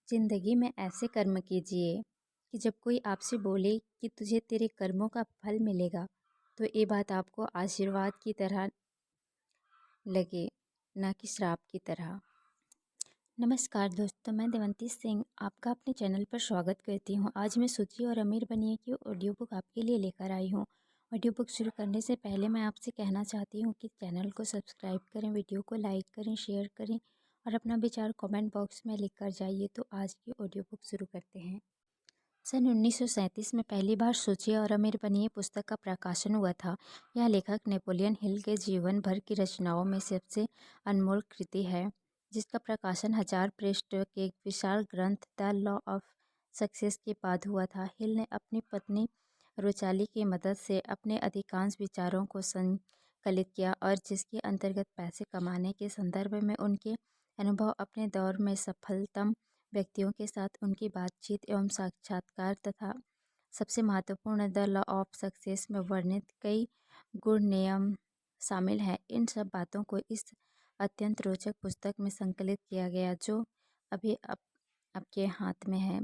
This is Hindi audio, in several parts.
जिंदगी में ऐसे कर्म कीजिए कि जब कोई आपसे बोले कि तुझे तेरे कर्मों का फल मिलेगा तो ये बात आपको आशीर्वाद की तरह लगे, ना कि श्राप की तरह। नमस्कार दोस्तों, मैं देवंती सिंह आपका अपने चैनल पर स्वागत करती हूँ। आज मैं सोचिए और अमीर बनिए की ऑडियो बुक आपके लिए लेकर आई हूँ। ऑडियो बुक शुरू करने से पहले मैं आपसे कहना चाहती हूँ कि चैनल को सब्सक्राइब करें, वीडियो को लाइक करें, शेयर करें और अपना विचार कमेंट बॉक्स में लिख कर जाइए। तो आज की ऑडियो बुक शुरू करते हैं। सन 1937 में पहली बार सोचिए और अमीर बनिए पुस्तक का प्रकाशन हुआ था। यह लेखक नेपोलियन हिल के जीवन भर की रचनाओं में सबसे अनमोल कृति है, जिसका प्रकाशन 1000 पृष्ठ के एक विशाल ग्रंथ द लॉ ऑफ सक्सेस के बाद हुआ था। हिल ने अपनी पत्नी रोचाली की मदद से अपने अधिकांश विचारों को संकलित किया और जिसके अंतर्गत पैसे कमाने के संदर्भ में उनके अनुभव, अपने दौर में सफलतम व्यक्तियों के साथ उनकी बातचीत एवं साक्षात्कार तथा सबसे महत्वपूर्ण द लॉ ऑफ सक्सेस में वर्णित कई गुण नियम शामिल हैं। इन सब बातों को इस अत्यंत रोचक पुस्तक में संकलित किया गया, जो अभी आपके हाथ में है।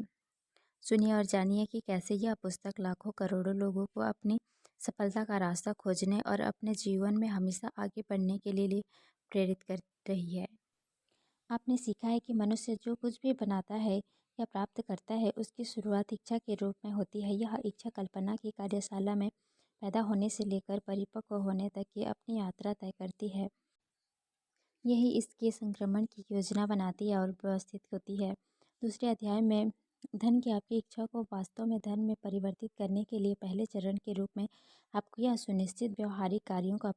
सुनिए और जानिए कि कैसे यह पुस्तक लाखों करोड़ों लोगों को अपनी सफलता का रास्ता खोजने और अपने जीवन में हमेशा आगे बढ़ने के लिए प्रेरित कर रही है। आपने सीखा है कि मनुष्य जो कुछ भी बनाता है या प्राप्त करता है उसकी शुरुआत इच्छा के रूप में होती है। यह इच्छा कल्पना की कार्यशाला में पैदा होने से लेकर परिपक्व होने तक की अपनी यात्रा तय करती है। यही इसके संक्रमण की योजना बनाती है और व्यवस्थित होती है। दूसरे अध्याय में धन की आपकी इच्छा को वास्तव में धन में परिवर्तित करने के लिए पहले चरण के रूप में आपको यह सुनिश्चित व्यवहारिक कार्यों का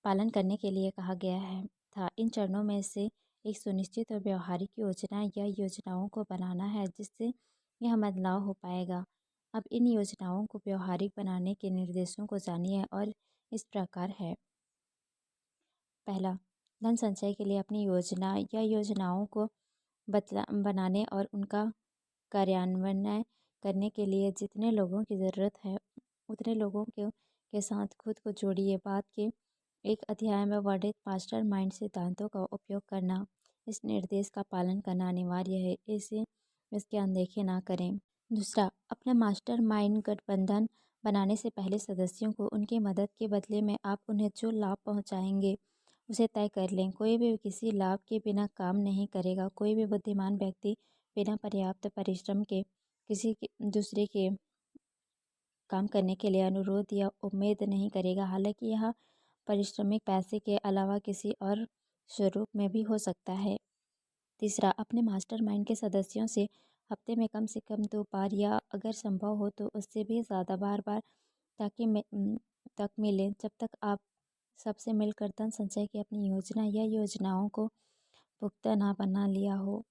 पालन करने के लिए कहा गया है था। इन चरणों में से एक सुनिश्चित और व्यवहारिक योजना या योजनाओं को बनाना है जिससे यह बदलाव हो पाएगा। अब इन योजनाओं को व्यवहारिक बनाने के निर्देशों को जानिए और इस प्रकार है। पहला, धन संचय के लिए अपनी योजना या योजनाओं को बनाने और उनका कार्यान्वयन करने के लिए जितने लोगों की ज़रूरत है उतने लोगों के साथ खुद को जोड़िए। बाद के एक अध्याय में वर्णित मास्टर माइंड सिद्धांतों का उपयोग करना, इस निर्देश का पालन करना अनिवार्य है, इसके अनदेखे ना करें। दूसरा, अपने मास्टर माइंड गठबंधन बनाने से पहले सदस्यों को उनकी मदद के बदले में आप उन्हें जो लाभ पहुंचाएंगे उसे तय कर लें। कोई भी किसी लाभ के बिना काम नहीं करेगा। कोई भी बुद्धिमान व्यक्ति बिना पर्याप्त परिश्रम के किसी दूसरे के काम करने के लिए अनुरोध या उम्मीद नहीं करेगा, हालांकि यह पारिश्रमिक पैसे के अलावा किसी और स्वरूप में भी हो सकता है। तीसरा, अपने मास्टरमाइंड के सदस्यों से हफ्ते में कम से कम 2 बार या अगर संभव हो तो उससे भी ज़्यादा बार तक मिलें जब तक आप सबसे मिलकर धन संचय की अपनी योजना या योजनाओं को पुख्ता ना बना लिया हो।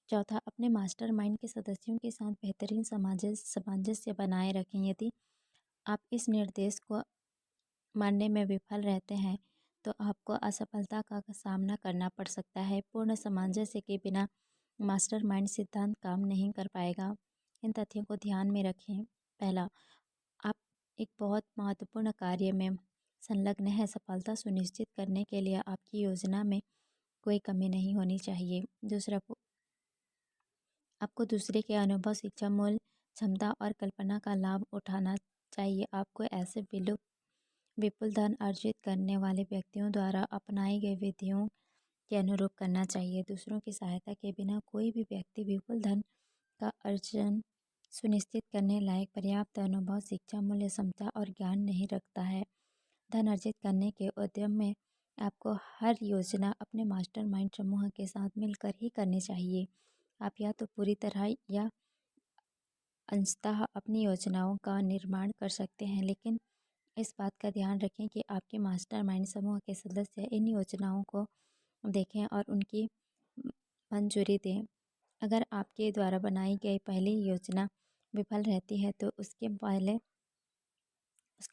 चौथा, अपने मास्टरमाइंड के सदस्यों के साथ बेहतरीन सामंजस्य बनाए रखें। यदि आप इस निर्देश को मानने में विफल रहते हैं तो आपको असफलता का सामना करना पड़ सकता है। पूर्ण सामंजस्य के बिना मास्टरमाइंड सिद्धांत काम नहीं कर पाएगा। इन तथ्यों को ध्यान में रखें। पहला, आप एक बहुत महत्वपूर्ण कार्य में संलग्न है। सफलता सुनिश्चित करने के लिए आपकी योजना में कोई कमी नहीं होनी चाहिए। दूसरा, आपको दूसरे के अनुभव, शिक्षा, मूल्य, क्षमता और कल्पना का लाभ उठाना चाहिए। आपको ऐसे विपुल धन अर्जित करने वाले व्यक्तियों द्वारा अपनाई गई विधियों के अनुरूप करना चाहिए। दूसरों की सहायता के बिना कोई भी व्यक्ति विपुल धन का अर्जन सुनिश्चित करने लायक पर्याप्त अनुभव, शिक्षा, मूल्य, क्षमता और ज्ञान नहीं रखता है। धन अर्जित करने के उद्यम में आपको हर योजना अपने मास्टरमाइंड समूह के साथ मिलकर ही करनी चाहिए। आप या तो पूरी तरह या अंशतः अपनी योजनाओं का निर्माण कर सकते हैं, लेकिन इस बात का ध्यान रखें कि आपके मास्टरमाइंड समूह के सदस्य इन योजनाओं को देखें और उनकी मंजूरी दें। अगर आपके द्वारा बनाई गई पहली योजना विफल रहती है तो उसके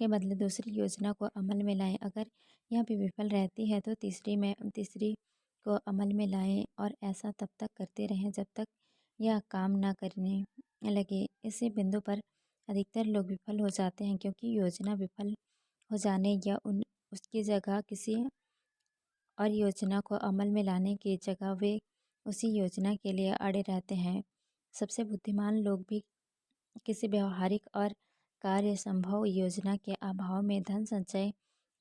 बदले दूसरी योजना को अमल में लाएं। अगर यह भी विफल रहती है तो तीसरी को अमल में लाएं और ऐसा तब तक करते रहें जब तक यह काम ना करने लगे। इसी बिंदु पर अधिकतर लोग विफल हो जाते हैं, क्योंकि योजना विफल हो जाने या उसकी जगह किसी और योजना को अमल में लाने की जगह वे उसी योजना के लिए अड़े रहते हैं। सबसे बुद्धिमान लोग भी किसी व्यवहारिक और कार्य संभव योजना के अभाव में धन संचय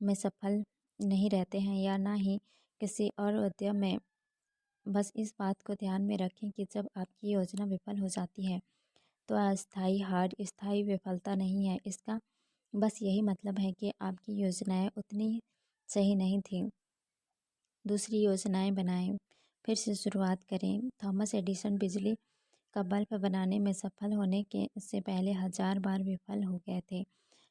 में सफल नहीं रहते हैं, या ना ही किसी और उद्यम में। बस इस बात को ध्यान में रखें कि जब आपकी योजना विफल हो जाती है तो अस्थायी हार स्थायी विफलता नहीं है। इसका बस यही मतलब है कि आपकी योजनाएं उतनी सही नहीं थी। दूसरी योजनाएं बनाएं, फिर से शुरुआत करें। थॉमस एडिसन बिजली का बल्ब बनाने में सफल होने के से पहले 1000 बार विफल हो गए थे।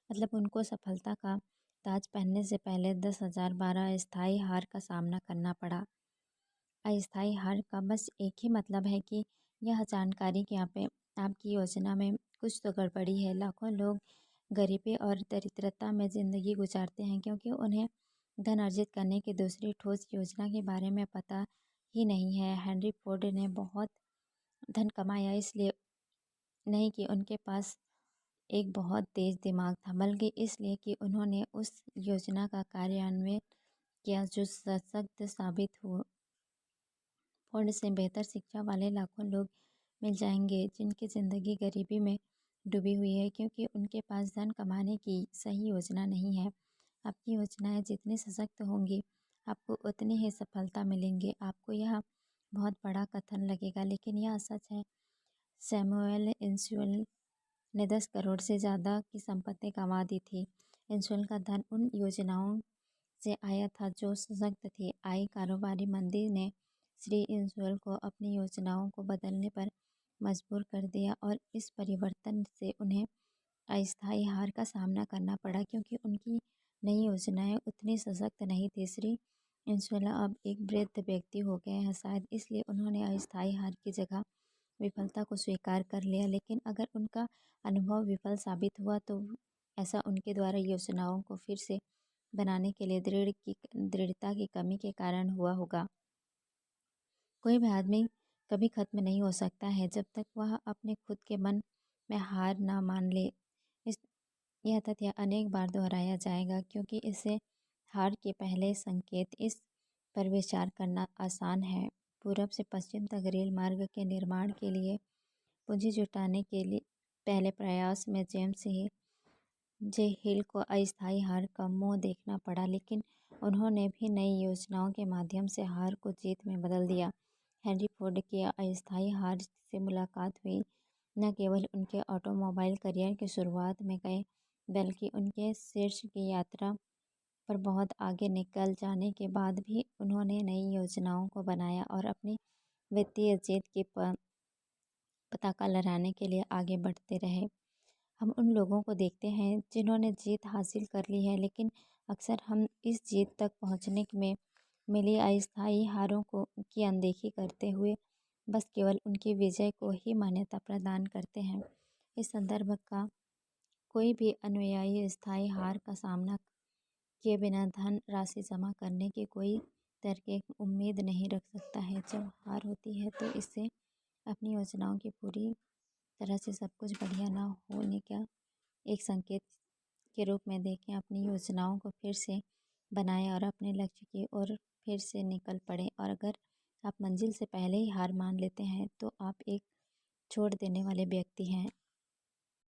मतलब उनको सफलता का ताज पहनने से पहले 10,000 बार अस्थायी हार का सामना करना पड़ा। अस्थायी हार का बस एक ही मतलब है कि यह जानकारी कि आपकी योजना में कुछ तो गड़बड़ी है। लाखों लोग गरीबी और दरिद्रता में ज़िंदगी गुजारते हैं क्योंकि उन्हें धन अर्जित करने की दूसरी ठोस योजना के बारे में पता ही नहीं है। हेनरी फोर्ड ने बहुत धन कमाया इसलिए नहीं कि उनके पास एक बहुत तेज दिमाग था, बल्कि इसलिए कि उन्होंने उस योजना का कार्यान्वयन किया जो सशक्त साबित हो। फोर्ड से बेहतर शिक्षा वाले लाखों लोग मिल जाएंगे जिनकी ज़िंदगी गरीबी में डूबी हुई है क्योंकि उनके पास धन कमाने की सही योजना नहीं है। आपकी योजनाएं जितनी सशक्त होंगी आपको उतनी ही सफलता मिलेंगी। आपको यह बहुत बड़ा कथन लगेगा, लेकिन यह सच है। सैमुअल इंस्यूल ने 10 करोड़ से ज़्यादा की संपत्ति गंवा दी थी। इंस्यूल का धन उन योजनाओं से आया था जो सशक्त थी। आई कारोबारी मंदी ने श्री इंस्यूल को अपनी योजनाओं को बदलने पर मजबूर कर दिया और इस परिवर्तन से उन्हें अस्थायी हार का सामना करना पड़ा क्योंकि उनकी नई योजनाएं उतनी सशक्त नहीं थी। श्री इंस्यूल अब एक वृद्ध व्यक्ति हो गए हैं, शायद इसलिए उन्होंने अस्थायी हार की जगह विफलता को स्वीकार कर लिया। लेकिन अगर उनका अनुभव विफल साबित हुआ तो ऐसा उनके द्वारा योजनाओं को फिर से बनाने के लिए दृढ़ता की कमी के कारण हुआ होगा। कोई भी आदमी कभी खत्म नहीं हो सकता है जब तक वह अपने खुद के मन में हार ना मान ले। इस यह तथ्य अनेक बार दोहराया जाएगा क्योंकि इसे हार के पहले संकेत इस पर विचार करना आसान है। पूरब से पश्चिम तक रेल मार्ग के निर्माण के लिए पूंजी जुटाने के लिए पहले प्रयास में जेम्स जे हिल को अस्थायी हार का मुंह देखना पड़ा, लेकिन उन्होंने भी नई योजनाओं के माध्यम से हार को जीत में बदल दिया। हेनरी फोर्ड की अस्थायी हार से मुलाकात हुई न केवल उनके ऑटोमोबाइल करियर की शुरुआत में गए, बल्कि उनके शीर्ष की यात्रा पर बहुत आगे निकल जाने के बाद भी उन्होंने नई योजनाओं को बनाया और अपनी वित्तीय जीत की पताका लहराने के लिए आगे बढ़ते रहे। हम उन लोगों को देखते हैं जिन्होंने जीत हासिल कर ली है, लेकिन अक्सर हम इस जीत तक पहुंचने में मिली अस्थायी हारों को की अनदेखी करते हुए बस केवल उनकी विजय को ही मान्यता प्रदान करते हैं। इस संदर्भ का कोई भी अनुयायी स्थायी हार का सामना किए बिना धन राशि जमा करने की कोई तार्किक उम्मीद नहीं रख सकता है। जब हार होती है तो इससे अपनी योजनाओं की पूरी तरह से सब कुछ बढ़िया ना होने का एक संकेत के रूप में देखें। अपनी योजनाओं को फिर से बनाएं और अपने लक्ष्य की ओर फिर से निकल पड़ें। और अगर आप मंजिल से पहले ही हार मान लेते हैं तो आप एक छोड़ देने वाले व्यक्ति हैं।